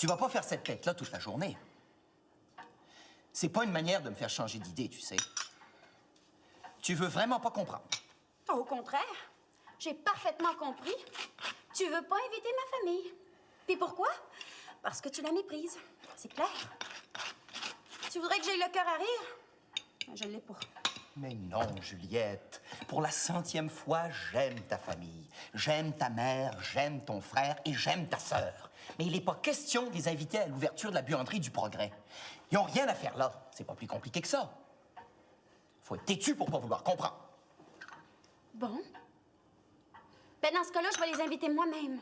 Tu vas pas faire cette tête-là toute la journée. C'est pas une manière de me faire changer d'idée, tu sais. Tu veux vraiment pas comprendre. Au contraire, j'ai parfaitement compris. Tu veux pas inviter ma famille. Puis pourquoi? Parce que tu la méprises. C'est clair. Tu voudrais que j'aie le cœur à rire? Je l'ai pas. Mais non, Juliette. Pour la 100e fois, j'aime ta famille. J'aime ta mère, j'aime ton frère et j'aime ta sœur. Mais il n'est pas question de les inviter à l'ouverture de la buanderie du Progrès. Ils n'ont rien à faire là. C'est pas plus compliqué que ça. Faut être têtu pour pas vouloir comprendre. Bon. Ben dans ce cas-là, je vais les inviter moi-même.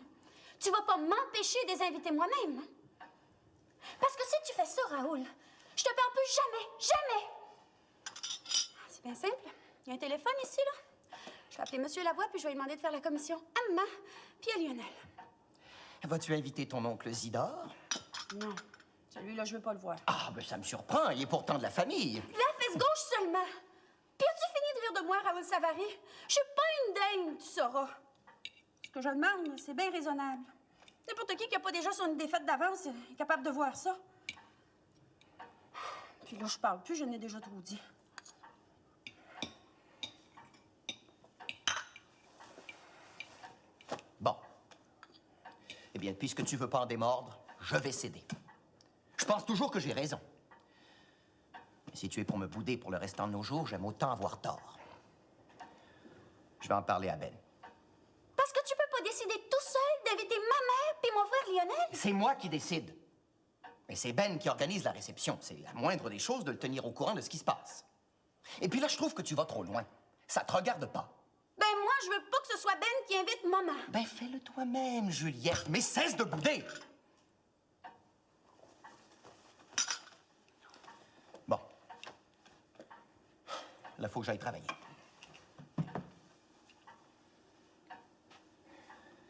Tu vas pas m'empêcher de les inviter moi-même. Parce que si tu fais ça, Raoul, je te parle plus jamais. Jamais! C'est bien simple. Il y a un téléphone ici, là. Je vais appeler Monsieur Lavoie, puis je vais lui demander de faire la commission à maman, puis à Lionel. Vas-tu inviter ton oncle Zidore? Non. Celui-là, je veux pas le voir. Ah, ben ça me surprend. Il est pourtant de la famille. La fesse gauche seulement. Puis as-tu fini de rire de moi, Raoul Savary? Je suis pas une dame, tu sauras. Ce que je demande, c'est bien raisonnable. N'importe qui a pas déjà son défaite d'avance est capable de voir ça. Puis là, je parle plus, je n'ai déjà trop dit. Bon. Eh bien, puisque tu veux pas en démordre, je vais céder. Je pense toujours que j'ai raison. Mais si tu es pour me bouder pour le restant de nos jours, j'aime autant avoir tort. Je vais en parler à Ben. Parce que tu peux pas décider tout seul d'inviter ma mère puis mon frère Lionel? C'est moi qui décide. Mais c'est Ben qui organise la réception. C'est la moindre des choses de le tenir au courant de ce qui se passe. Et puis là, je trouve que tu vas trop loin. Ça te regarde pas. Ben moi, je veux pas que ce soit Ben qui invite maman. Ben fais-le toi-même, Juliette. Mais cesse de bouder! Bon. Là, faut que j'aille travailler.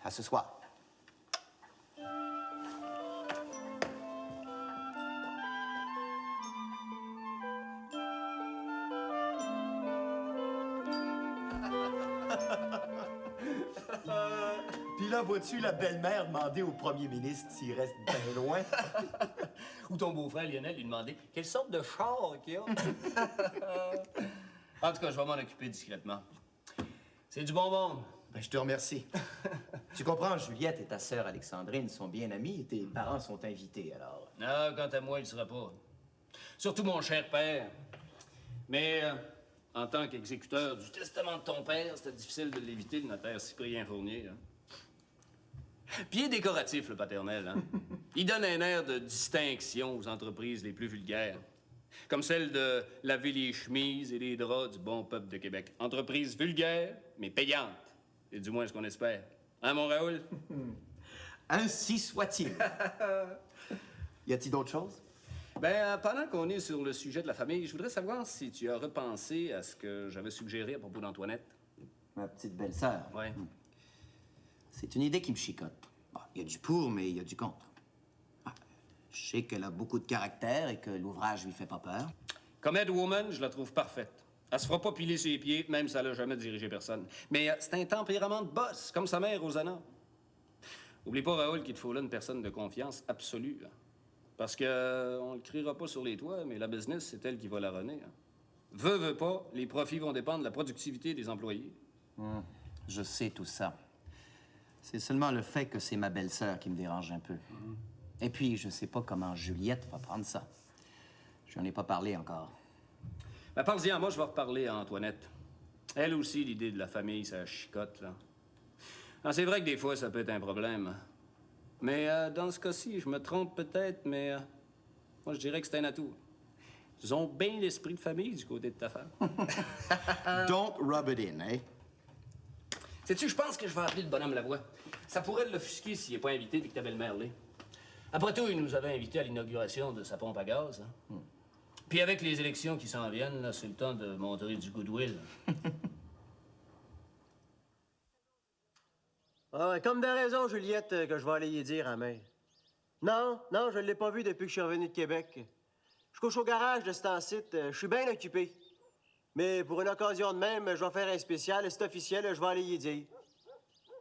À ce soir. Puis là, vois-tu la belle-mère demander au premier ministre s'il reste bien loin? Ou ton beau-frère Lionel lui demander quelle sorte de char qu'il a. En tout cas, je vais m'en occuper discrètement. C'est du bonbon. Ben, je te remercie. Tu comprends, Juliette et ta sœur Alexandrine sont bien amies et tes parents sont invités, alors... Ah, quant à moi, il ne sera pas. Surtout mon cher père. Mais en tant qu'exécuteur du testament de ton père, c'était difficile de l'éviter, le notaire Cyprien Fournier. Hein. Pied décoratif, le paternel. Hein? Il donne un air de distinction aux entreprises les plus vulgaires. Comme celle de laver les chemises et les draps du bon peuple de Québec. Entreprise vulgaire, mais payante. C'est du moins ce qu'on espère. Hein, mon Raoul? Ainsi soit-il. Y a-t-il d'autres choses? Ben, pendant qu'on est sur le sujet de la famille, je voudrais savoir si tu as repensé à ce que j'avais suggéré à propos d'Antoinette. Ma petite belle-sœur. Ouais. C'est une idée qui me chicote. Il y a du pour, mais il y a du contre. Je sais qu'elle a beaucoup de caractère et que l'ouvrage lui fait pas peur. Comme head woman, je la trouve parfaite. Elle se fera pas piler ses pieds, même si elle a jamais dirigé personne. Mais c'est un tempérament de boss, comme sa mère, Rosanna. Oublie pas, Raoul, qu'il te faut là une personne de confiance absolue. Hein. Parce que on le criera pas sur les toits, mais la business, c'est elle qui va la runner. Hein. Veux pas, les profits vont dépendre de la productivité des employés. Je sais tout ça. C'est seulement le fait que c'est ma belle-sœur qui me dérange un peu. Et puis, je sais pas comment Juliette va prendre ça. Je n'en ai pas parlé encore. Ben, parle-y à moi, je vais reparler à Antoinette. Elle aussi, l'idée de la famille, ça chicote, là. Ah, c'est vrai que des fois, ça peut être un problème. Mais dans ce cas-ci, je me trompe peut-être, mais moi, je dirais que c'est un atout. Ils ont bien l'esprit de famille du côté de ta femme. Don't rub it in, eh? Sais-tu, je pense que je vais appeler le bonhomme Lavoie. Ça pourrait l'offusquer s'il n'est pas invité puis que ta belle-mère l'est. Après tout, il nous avait invités à l'inauguration de sa pompe à gaz. Hein. Puis avec les élections qui s'en viennent, là, c'est le temps de montrer du goodwill. Ah, comme de raison, Juliette, que je vais aller y dire à mère. Non, je ne l'ai pas vu depuis que je suis revenu de Québec. Je couche au garage de cet site. Je suis bien occupé. Mais pour une occasion de même, je vais faire un spécial. C'est officiel, je vais aller y dire.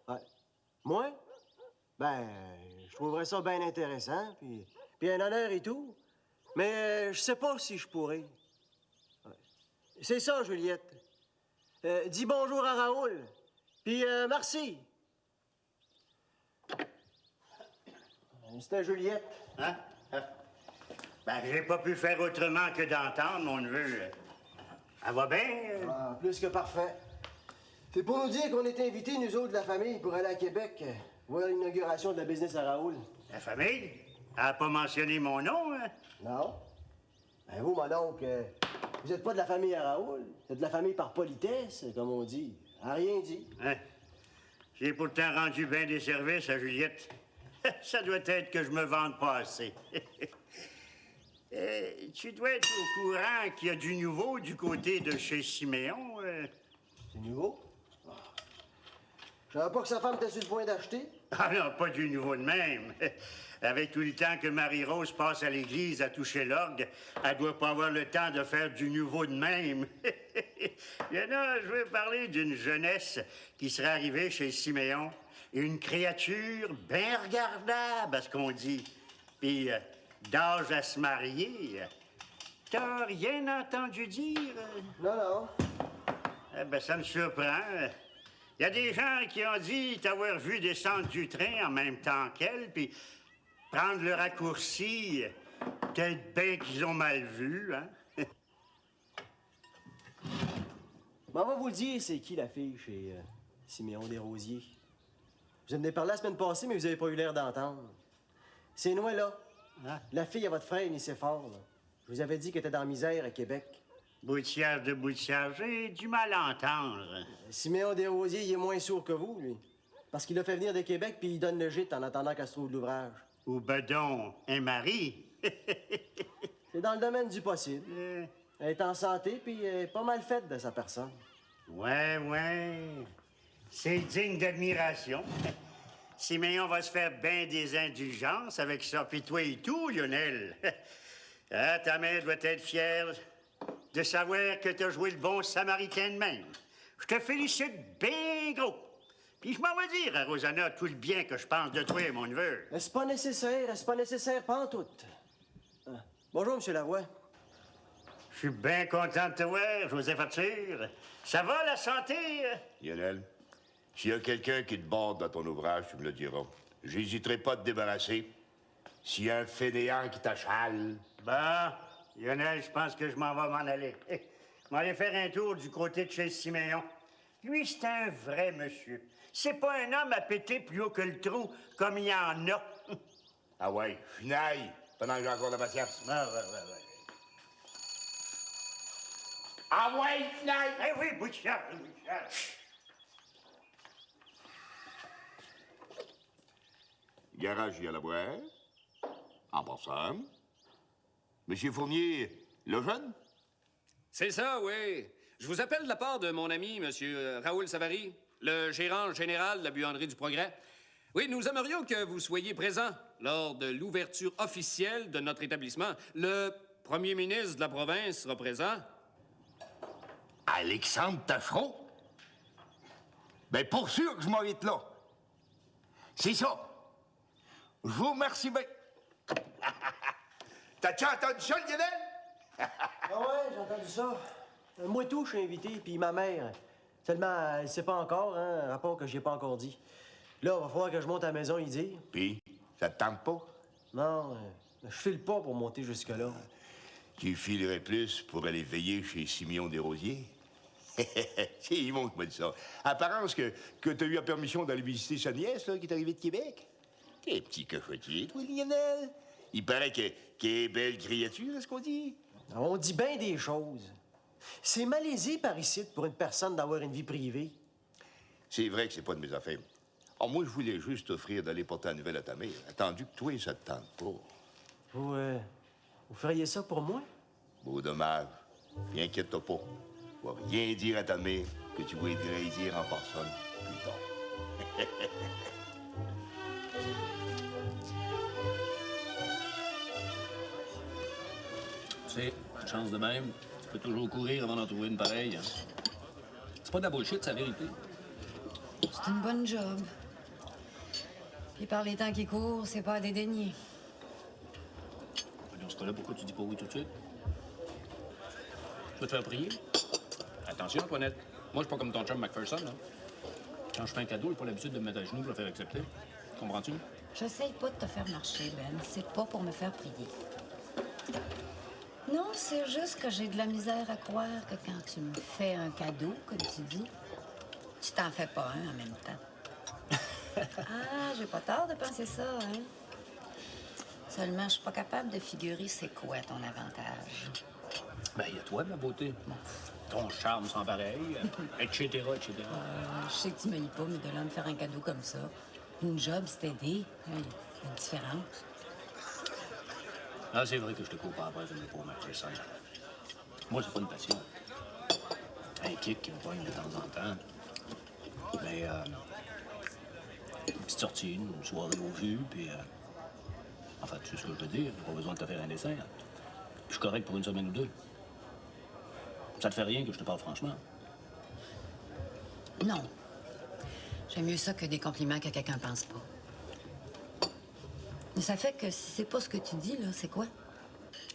Ouais. Moi? Ben, je trouverais ça bien intéressant, puis un honneur et tout. Mais je sais pas si je pourrais. Ouais. C'est ça, Juliette. Dis bonjour à Raoul. Puis merci. C'était Juliette. Hein? Ben, j'ai pas pu faire autrement que d'entendre, mon neveu. Elle va bien? Ah, plus que parfait. C'est pour nous dire qu'on est invités, nous autres, de la famille, pour aller à Québec voir l'inauguration de la business à Raoul. La famille? Elle a pas mentionné mon nom, hein? Non? Ben vous, mon oncle, vous êtes pas de la famille à Raoul. Vous êtes de la famille par politesse, comme on dit. Elle a rien dit. Hein? J'ai pourtant rendu bien des services à Juliette. Ça doit être que je me vante pas assez. Tu dois être au courant qu'il y a du nouveau du côté de chez Siméon. C'est nouveau? Ah. Je savais pas que sa femme était sur le point d'acheter. Ah non, pas du nouveau de même. Avec tout le temps que Marie-Rose passe à l'église à toucher l'orgue, elle doit pas avoir le temps de faire du nouveau de même. Bien non, je veux parler d'une jeunesse qui serait arrivée chez Siméon. Une créature bien regardable, à ce qu'on dit. Puis d'âge à se marier. T'as rien entendu dire? Non, non. Eh ben, ça me surprend. Il y a des gens qui ont dit t'avoir vu descendre du train en même temps qu'elle, puis prendre le raccourci. Peut-être bien qu'ils ont mal vu, hein? Mais on va vous le dire, c'est qui la fille chez Siméon Desrosiers? Vous en avez parlé la semaine passée, mais vous avez pas eu l'air d'entendre. C'est Noël, là. Hein? La fille à votre frère, Nicéphore, là. Je vous avais dit qu'elle était dans la misère à Québec. Boutière de boutière, j'ai du mal à entendre. Siméon Desrosiers, il est moins sourd que vous, lui. Parce qu'il l'a fait venir de Québec, puis il donne le gîte en attendant qu'elle se trouve de l'ouvrage. Ou bedon, un mari. C'est dans le domaine du possible. Elle est en santé, puis elle est pas mal faite de sa personne. Ouais. C'est digne d'admiration. Siméon va se faire bien des indulgences avec ça, puis toi et tout, Lionel. Ah, ta mère doit être fière de savoir que t'as joué le bon samaritain de même. Je te félicite bien gros. Puis je m'en vais dire à Rosanna tout le bien que je pense de toi, mon neveu. C'est pas nécessaire, pantoute. Ah. Bonjour, M. Lavoie. Je suis bien content de te voir, Joseph Arthur. Ça va, la santé? Lionel, s'il y a quelqu'un qui te borde dans ton ouvrage, tu me le diras. J'hésiterai pas à te débarrasser. S'il y a un fainéant qui t'achale... Bon, Lionel, je pense que je m'en vais m'en aller. Je m'en aller faire un tour du côté de chez Siméon. Lui, c'est un vrai monsieur. C'est pas un homme à péter plus haut que le trou, comme il y en a. Ah ouais, finaille, pendant que j'ai encore de la patience. Ouais. Ah ouais, finaille! Eh oui, Bouchard. Garage, il y a la boire. En passant. Monsieur Fournier, le jeune? C'est ça, oui. Je vous appelle de la part de mon ami, Monsieur Raoul Savary, le gérant général de la buanderie du Progrès. Oui, nous aimerions que vous soyez présent lors de l'ouverture officielle de notre établissement. Le premier ministre de la province sera présent. Alexandre Tachereau? Ben, pour sûr que je m'en vais être là. C'est ça. Je vous remercie bien. T'as-tu entendu ça, Lionel? Ah ouais, j'ai entendu ça. Moi tout, je suis invité, puis ma mère. Seulement, elle sait pas encore, hein, rapport que j'ai pas encore dit. Là, il va falloir que je monte à la maison y dire. Puis, ça te tente pas? Non, je file pas pour monter jusque-là. Tu filerais plus pour aller veiller chez Siméon Desrosiers? C'est Yvon qui m'a dit ça. Apparence que t'as eu la permission d'aller visiter sa nièce, là, qui est arrivée de Québec. T'es petit cochotier, toi, Lionel. Il paraît qu'elle est belle créature, est-ce qu'on dit? On dit bien des choses. C'est malaisé par ici pour une personne d'avoir une vie privée. C'est vrai que c'est pas de mes affaires. Oh, moi, je voulais juste t'offrir d'aller porter la nouvelle à ta mère, attendu que toi, ça te tente pas. Vous feriez ça pour moi? Beau dommage. Puis inquiète-toi pas. Je vais rien dire à ta mère que tu vas y dire en personne plus tard. Tu sais, chance de même, tu peux toujours courir avant d'en trouver une pareille. Hein. C'est pas de la bullshit, c'est la vérité. C'est une bonne job. Puis par les temps qui courent, c'est pas à dédaigner. Dans ce cas-là, pourquoi tu dis pas oui tout de suite? Tu vas te faire prier? Attention, Antoinette. Moi, je suis pas comme ton chum McPherson, là. Quand je fais un cadeau, j'ai pas l'habitude de me mettre à genoux pour le faire accepter. Comprends-tu? J'essaye pas de te faire marcher, Ben. C'est pas pour me faire prier. Non, c'est juste que j'ai de la misère à croire que quand tu me fais un cadeau, comme tu dis, tu t'en fais pas un en même temps. Ah, j'ai pas tort de penser ça, hein? Seulement, je suis pas capable de figurer c'est quoi ton avantage. Ben, il y a toi, ma beauté. Ton charme sans pareil, etc., etc. Je sais que tu me lis pas, mais de là me faire un cadeau comme ça, une job, c'est aider. Il y a une différence. Ah, c'est vrai que je te cours pas après comme le pauvre McPherson. Moi, c'est pas une passion. Un kick qui me pogne de temps en temps. Mais, une petite sortie, une soirée au vu, puis... Enfin, tu sais ce que je veux dire. Pas besoin de te faire un dessin. Je suis correct pour une semaine ou deux. Ça te fait rien que je te parle franchement. Non. J'aime mieux ça que des compliments que quelqu'un pense pas. Mais ça fait que si c'est pas ce que tu dis, là, c'est quoi?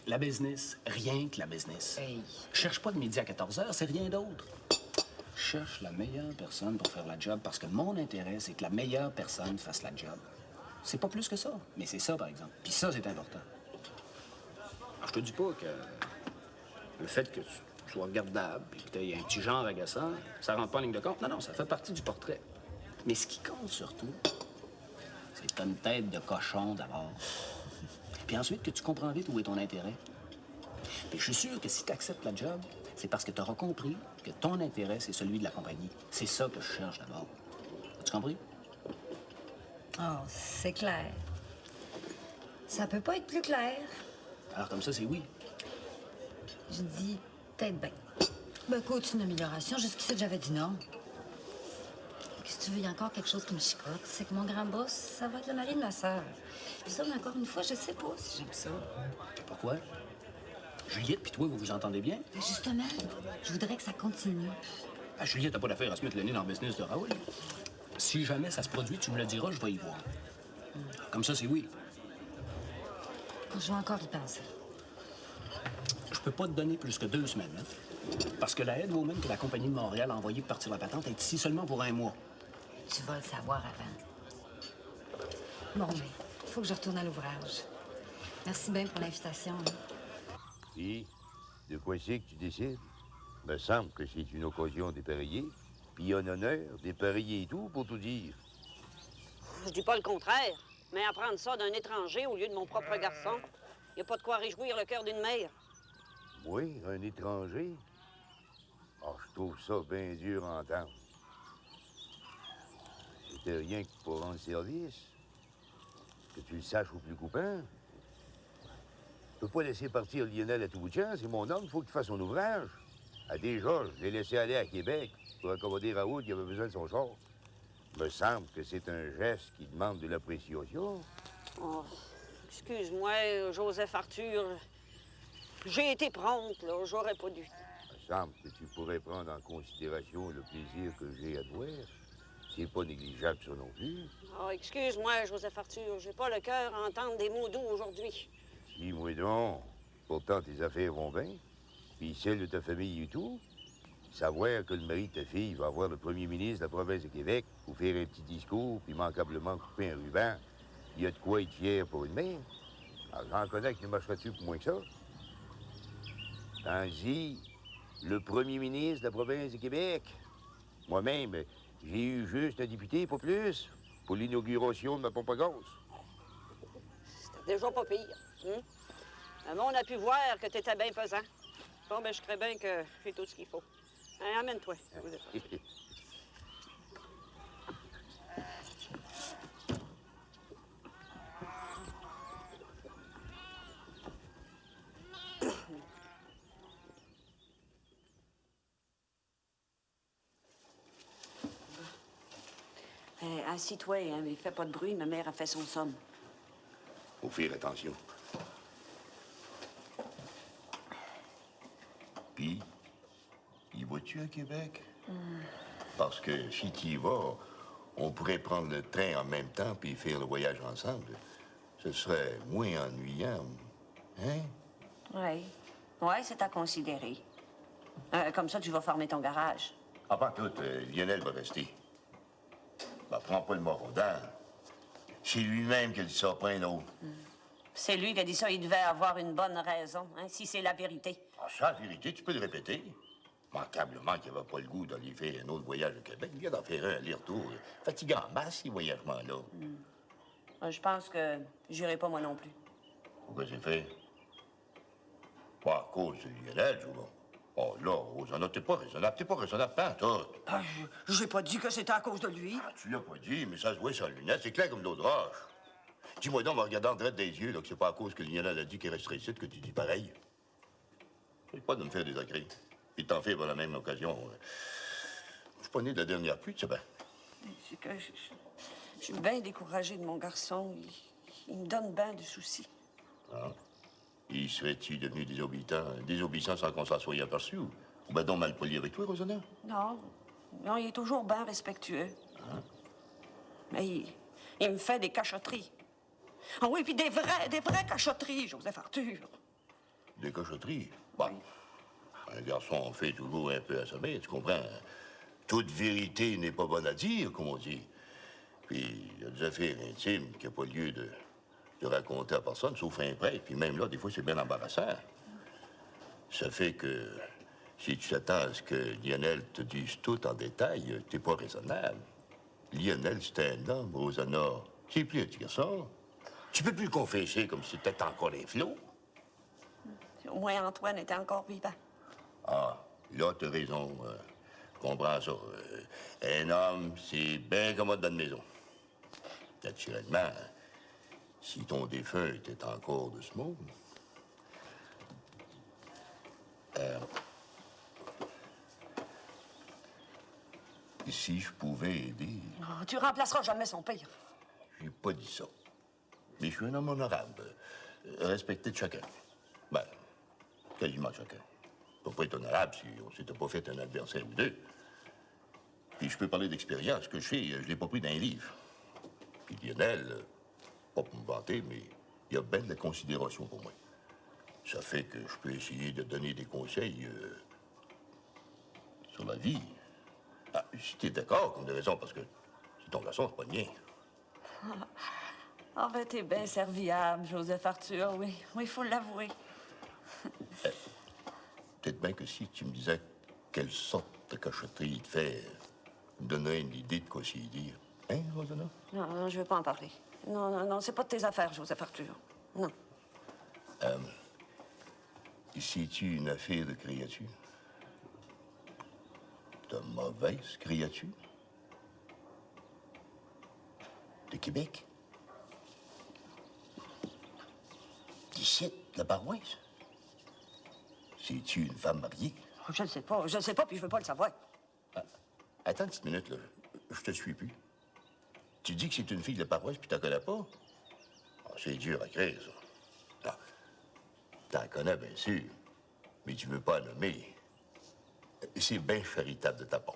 La business, rien que la business. Hey. Cherche pas de midi à 14 h, c'est rien d'autre. Cherche la meilleure personne pour faire la job parce que mon intérêt, c'est que la meilleure personne fasse la job. C'est pas plus que ça, mais c'est ça, par exemple. Puis ça, c'est important. Alors, je te dis pas que le fait que tu sois regardable puis que tu aies un petit genre agaçant, ça rentre pas en ligne de compte. Non, non, ça fait partie du portrait. Mais ce qui compte surtout, c'est que t'as une tête de cochon d'abord. Puis ensuite, que tu comprends vite où est ton intérêt. Puis je suis sûr que si tu acceptes la job, c'est parce que tu auras compris que ton intérêt, c'est celui de la compagnie. C'est ça que je cherche d'abord. As-tu compris? Oh, c'est clair. Ça peut pas être plus clair. Alors comme ça, c'est oui. Je dis peut-être bien. Ben écoute, c'est une amélioration. Jusqu'ici, j'avais dit non. Qu'est-ce que tu veux? Il y a encore quelque chose qui me chicote. C'est que mon grand boss, ça va être le mari de ma sœur. Puis ça, mais encore une fois, je sais pas si j'aime ça. Pourquoi? Juliette puis toi, vous vous entendez bien? Ben justement, je voudrais que ça continue. Ah, Juliette n'a pas d'affaire à se mettre le nez dans le business de Raoul. Si jamais ça se produit, tu me le diras, je vais y voir. Comme ça, c'est oui. Je vais encore y penser. Je peux pas te donner plus que 2 semaines, hein? Parce que la Headwoman que la compagnie de Montréal a envoyée pour partir la patente est ici seulement pour 1 mois. Tu vas le savoir avant. Bon, mais il faut que je retourne à l'ouvrage. Merci bien pour l'invitation. Hein. Puis, de quoi c'est que tu décides? Me semble que c'est une occasion dépareillée, puis un honneur dépareillé et tout, pour tout dire. Je dis pas le contraire, mais apprendre ça d'un étranger au lieu de mon propre garçon, y a pas de quoi réjouir le cœur d'une mère. Oui, un étranger? Ah, je trouve ça bien dur à entendre. C'était rien que pour rendre service. Que tu le saches au plus coupant. Je peux pas laisser partir Lionel à tout bout de champ, c'est mon homme, il faut qu'il fasse son ouvrage. Ah, déjà, je l'ai laissé aller à Québec pour accommoder Raoul qui avait besoin de son char. Me semble que c'est un geste qui demande de l'appréciation. Oh, excuse-moi, Joseph Arthur. J'ai été prompte, là. J'aurais pas dû. Me semble que tu pourrais prendre en considération le plaisir que j'ai à te voir. C'est pas négligeable, ça non plus. Oh, excuse-moi, Joseph Arthur. J'ai pas le cœur à entendre des mots doux aujourd'hui. Si, moi donc. Pourtant, tes affaires vont bien. Puis celles de ta famille et tout. Savoir que le mari de ta fille va voir le premier ministre de la province de Québec pour faire un petit discours, puis manquablement couper un ruban, il y a de quoi être fier pour une mère. Alors, j'en connais qui ne marchera dessus pour moins que ça. Tandis, le premier ministre de la province de Québec. Moi-même, j'ai eu juste un député, pas plus, pour l'inauguration de ma pompe à gaz. C'était déjà pas pire. Le monde a pu voir que t'étais bien pesant. Bon, ben, je crée bien que j'ai tout ce qu'il faut. Hein, amène-toi. Assis-toi, hein, mais fais pas de bruit. Ma mère a fait son somme. Faut faire attention. Puis, y vas-tu à Québec? Parce que si tu y vas, On pourrait prendre le train en même temps puis faire le voyage ensemble. Ce serait moins ennuyant. Hein? Oui. Oui, c'est à considérer. Comme ça, tu vas former ton garage. Ah, pas tout. Lionel va rester. Ben, prends pas le maraudant. C'est lui-même qui a dit ça, pas un autre. C'est lui qui a dit ça. Il devait avoir une bonne raison, hein, si c'est la vérité. Ah, ça, la vérité, tu peux le répéter. Manquablement qu'il n'avait pas le goût d'aller faire un autre voyage au Québec. Il vient d'en faire un aller-retour. Fatigant en masse, ces voyagements-là. Je pense que j'irai pas moi non plus. Pourquoi c'est fait? Pas à cause de Lionel, je vois. Oh là, Rosanna, t'es pas raisonnable, pas tout. Ah, j'ai pas dit que c'était à cause de lui. Ah, tu l'as pas dit, mais ça se voit sur la lunette, c'est clair comme de l'eau de roche. Dis-moi donc, en me regardant en direct des yeux, là, que c'est pas à cause que Lionel a dit qu'il resterait ici que tu dis pareil. C'est pas de me faire désagréer. Puis t'en fais par la même occasion. Je suis pas né de la dernière pluie, tu sais bien. C'est que je suis bien découragée de mon garçon. Il me donne bien de soucis. Ah. Il serait-tu devenu désobéissant sans qu'on s'en soit aperçu? Ou ben donc mal poli avec toi, Rosanna? Non. Non, il est toujours bien respectueux. Hein? Mais il me fait des cachotteries. Ah oui, puis des vraies cachotteries, Joseph Arthur. Des cachotteries? Bon. Un garçon en fait toujours un peu à sa mère, tu comprends? Toute vérité n'est pas bonne à dire, comme on dit. Puis, il y a des affaires intimes qu'il n'y a pas lieu de raconter à personne, sauf un prêtre. Puis même là, des fois, c'est bien embarrassant. Ça fait que si tu t'attends à ce que Lionel te dise tout en détail, t'es pas raisonnable. Lionel, c'est un homme, Rosanna. C'est plus un petit garçon. Tu peux plus le confesser comme si t'étais encore les flots. Au moins, Antoine était encore vivant. Ah, là, t'as raison. Je comprends ça. Un homme, c'est bien commode dans la maison. Naturellement, si ton défunt était encore de ce monde. Si je pouvais aider, Oh, tu remplaceras jamais son père. j'ai pas dit ça. Mais je suis un homme honorable, respecté de chacun. Ben, quasiment chacun. Ça peut pas être honorable si on s'était pas fait un adversaire ou deux. Puis je peux parler d'expérience. Ce que je sais, je l'ai pas pris d'un livre. Puis Lionel, pas pour me vanter, mais il a bien de la considération pour moi. Ça fait que je peux essayer de donner des conseils sur la vie. Ah, si t'es d'accord, comme de raison, parce que c'est ton garçon, c'est pas le mien. Ah, ben, t'es bien serviable, Joseph Arthur, oui. Oui, il faut l'avouer. Peut-être bien que si tu me disais quelle sorte de cachotterie il te fait, me donnerais une idée de quoi s'y dire. Hein, Rosanna? Non, non, je veux pas en parler. Non, non, non, c'est pas de tes affaires, Joseph Arthur. Non. C'est-tu une affaire de créature? De mauvaise créature? De Québec? D'ici, de la paroisse? C'est-tu une femme mariée? Je ne sais pas, puis je veux pas le savoir. Attends une petite minute, là. Je te suis plus. Tu dis que c'est une fille de la paroisse, puis t'en connais pas? Ah, c'est dur à créer, ça. Ah, t'en connais, bien sûr, mais tu veux pas la nommer. C'est bien charitable de ta part.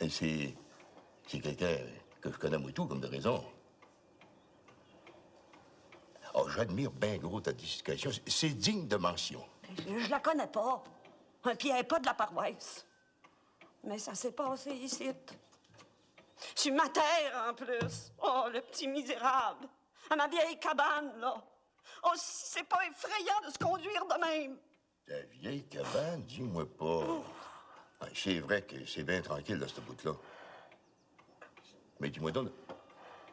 C'est quelqu'un que je connais moi tout, comme de raison. Oh, j'admire bien gros ta discrétion. C'est digne de mention. Je la connais pas. Puis elle n'est pas de la paroisse. Mais ça s'est passé ici. Sur ma terre, en plus. Oh, le petit misérable. À ma vieille cabane, là. Oh, si c'est pas effrayant de se conduire de même. Ta vieille cabane, dis-moi pas. Ah, c'est vrai que c'est bien tranquille dans ce bout-là. Mais dis-moi donc,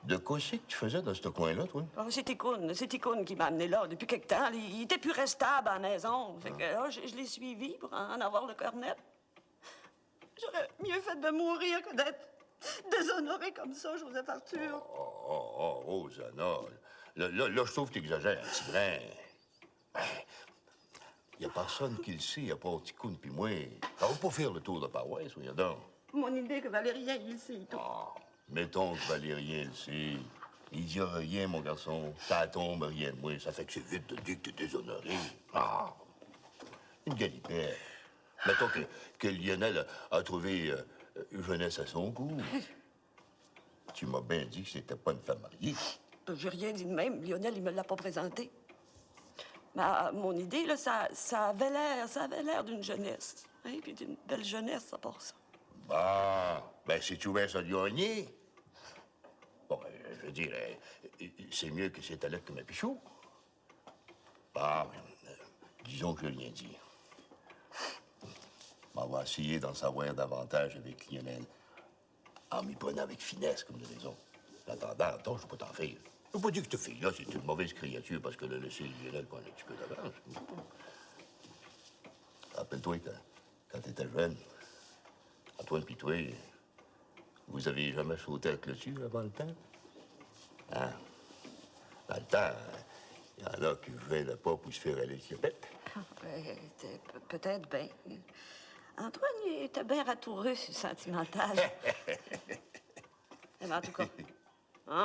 de quoi c'est que tu faisais dans ce coin-là, toi? Oh, c'est Ticoune qui m'a amené là depuis quelque temps. Il était plus restable à la maison. Fait que là, je l'ai suivi pour en avoir le cœur net. J'aurais mieux fait de mourir que d'être déshonoré comme ça, Joseph Arthur. Oh, Rosanna. Là, je trouve que tu exagères un petit brin. Il n'y a personne qui le sait, à part Ticoune puis moi. Ça va pas faire le tour de paroisse, voyons donc. Mon idée que Valérien, il sait tout. Oh, mettons que Valérien le sait. Il dira rien, mon garçon. Ça tombe rien de moi. Ça fait que c'est vite de dire que t'es déshonoré. Ah, une galipette. Mettons que Lionel a trouvé jeunesse à son goût. Tu m'as bien dit que c'était pas une femme mariée. J'ai rien dit de même. Lionel, il me l'a pas présenté. Mais mon idée, là, ça avait l'air d'une jeunesse. Hein? Puis d'une belle jeunesse, à part ça. Bah, ben c'est tout bien ça de gagner. Bon, je veux dire, c'est mieux que c'est à l'aide comme un pichot. Bah, disons que je l'ai dit. On va essayer d'en savoir davantage avec Lionel, en m'y prenant avec finesse, comme de raison. En attendant, attends, je peux pas t'en faire. Je peux pas dire que cette fille-là, c'est une mauvaise créature parce qu'elle a laissé Lionel prendre un petit peu d'avance. Rappelle-toi, quand t'étais jeune, Antoine pis toi, vous avez jamais sauté à la clôture avant le temps? Hein? Dans le temps, il y en a qui venaient pas pour se faire aller le chiopette. Peut-être bien. Antoine, il était bien ratoureux, sentimental. Mais en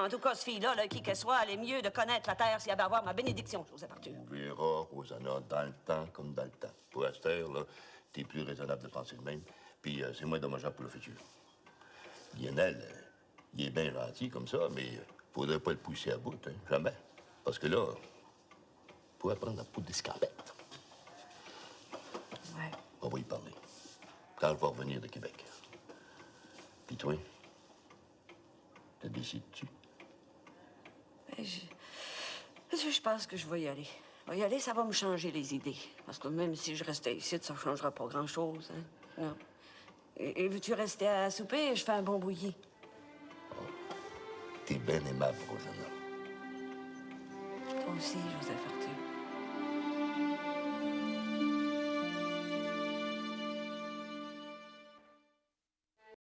tout cas, cette fille-là, qui qu'elle soit, elle est mieux de connaître la terre s'il y avait à avoir ma bénédiction, Joseph Arthur. On verra, Rosanna, dans le temps comme dans le temps. Pour cette heure, là, t'es plus raisonnable de penser de même, puis c'est moins dommageable pour le futur. Lionel, il est bien gentil comme ça, mais faudrait pas le pousser à bout, hein, jamais. Parce que là, il pourrait prendre la poudre d'escarbette. Ouais. On va y parler. Quand je vais revenir de Québec. Puis toi, te décides-tu? Je pense que je vais y aller. Je vais y aller, ça va me changer les idées. Parce que même si je restais ici, ça ne changera pas grand-chose. Hein? Non. Et veux-tu rester à souper? Je fais un bon bouilli. Oh. T'es bien aimable, Rosanna. Toi aussi, Joseph.